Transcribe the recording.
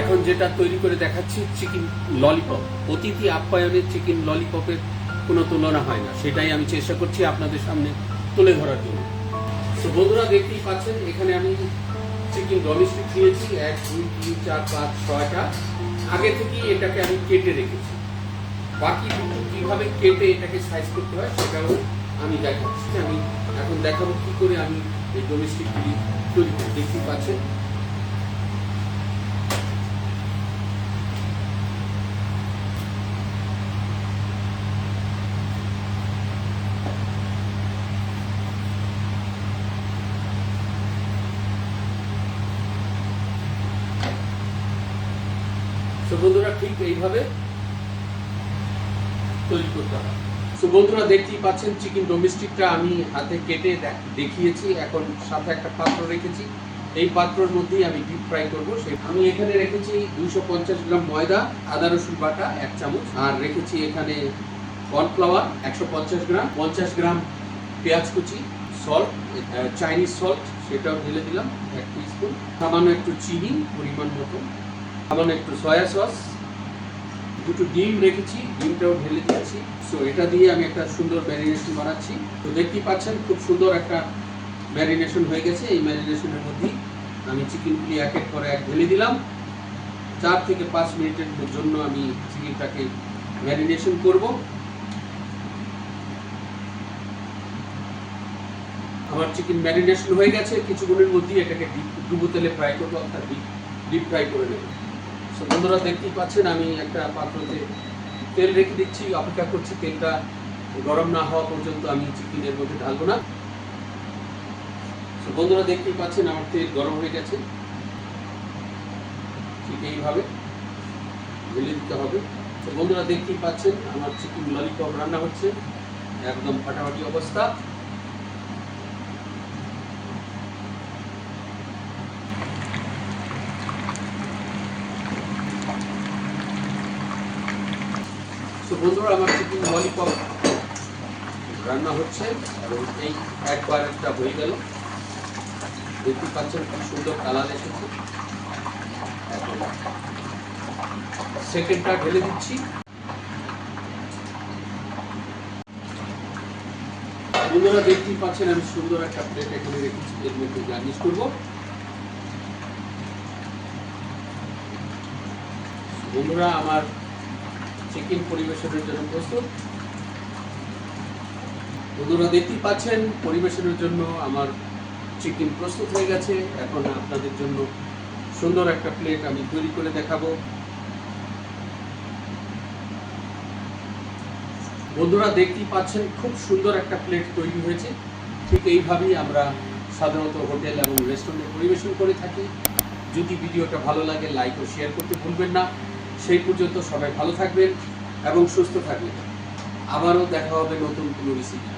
এখন যেটা তৈরি করে দেখাচ্ছি চিকেন ললিপপ। অতিথি আপ্যায়নের চিকেন ললিপপের কোনো তুলনা হয় না, সেটাই আমি চেষ্টা করছি আপনাদের সামনে তুলে ধরার জন্য। তো বন্ধুরা দেখতেই পাচ্ছেন এখানে আমি চিকেন ডমিস্টিক নিয়েছি 1 2 3 4 5 6টা। আগে থেকেই এটাকে আমি কেটে রেখেছি। বাকি দুটো কিভাবে কেটে এটাকে সাইজ করতে হয় সেটাও আমি দেখাচ্ছি। আমি এখন দেখাবো কি করে আমি এই ডমিস্টিকগুলি তৈরি করি। দেখতেই পাচ্ছেন বন্ধুরা ঠিক এইভাবে তৈরি করতে হয়। তো বন্ধুরা দেখতেই পাচ্ছেন চিকেন ডোমেস্টিকটা আমি হাতে কেটে দেখিয়েছি। এখন সাথে একটা পাত্র রেখেছি, এই পাত্রের মধ্যেই আমি ডিপ ফ্রাই করবো। আমি এখানে রেখেছি 250 গ্রাম ময়দা, আদা রসুন বাটা 1 চামচ, আর রেখেছি এখানে কর্নফ্লাওয়ার 150 গ্রাম, 50 গ্রাম পেঁয়াজ কুচি, সল্ট, চাইনিজ সল্ট সেটাও ঢেলে দিলাম 1 টিস্পুন, সামান্য একটু চিনি পরিমাণ মতো, সামান্য একটু সয়া সস, দুটো ডিম রেখেছি, ডিমটাও ঢেলে দিয়েছি। সো এটা দিয়ে আমি একটা সুন্দর ম্যারিনেশন বানাচ্ছি। তো দেখতেই পাচ্ছেন খুব সুন্দর একটা ম্যারিনেশন হয়ে গেছে। এই ম্যারিনেশনের মধ্যেই আমি চিকেনগুলি এক এক করে ঢেলে দিলাম। 4 থেকে 5 মিনিটের জন্য আমি চিকেনটাকে ম্যারিনেশন করব। আমার চিকেন ম্যারিনেশন হয়ে গেছে। কিছুক্ষণের মধ্যেই এটাকে ডুবো তেলে ফ্রাই করবো, অর্থাৎ ডিপ ফ্রাই করে নেব। তো বন্ধুরা দেখতেই পাচ্ছেন আমি একটা পাত্রতে তেল রেখে দিচ্ছি, অপেক্ষা করছি তেলটা গরম না হওয়া পর্যন্ত আমি চিকেনের মধ্যে ঢালবো না। তো বন্ধুরা দেখতেই পাচ্ছেন আমার তেল গরম হয়ে গেছে, ঠিক এইভাবে ঢেলে দিতে হবে। তো বন্ধুরা দেখতেই পাচ্ছেন আমার চিকেন ললিপপ রান্না হচ্ছে, একদম ফাটাফাটি অবস্থা। তো বন্ধুরা আমার চিকেন ললিপপ রান্না হচ্ছে এবং এই একবার একটা হয়ে গেল। দেখতে পাচ্ছেন খুব সুন্দর কালার এসেছে। এখন সেকেন্ডটা ঢেলে দিচ্ছি। বন্ধুরা দেখতেই পাচ্ছেন আমি সুন্দর একটা প্লেট এখানে রেখেছি, এর মধ্যে গার্নিশ করব। বন্ধুরা আমার চিকেন পরিবেশনের জন্য প্রস্তুত। বন্ধুরা দেখতেই পাচ্ছেন পরিবেশনের জন্য আমার চিকেন প্রস্তুত হয়ে গেছে। এখন আপনাদের জন্য সুন্দর একটা প্লেট আমি তৈরি করে দেখাবো। বন্ধুরা দেখতেই পাচ্ছেন খুব সুন্দর একটা প্লেট তৈরি হয়েছে। ঠিক এইভাবেই আমরা সাধারণত হোটেল এবং রেস্টুরেন্টে পরিবেশন করে থাকি। যদি ভিডিওটা ভালো লাগে লাইক ও শেয়ার করতে ভুলবেন না। সেই পর্যন্ত সবাই ভালো থাকবেন এবং সুস্থ থাকবেন। আবারও দেখা হবে নতুন কোনো রেসিপি।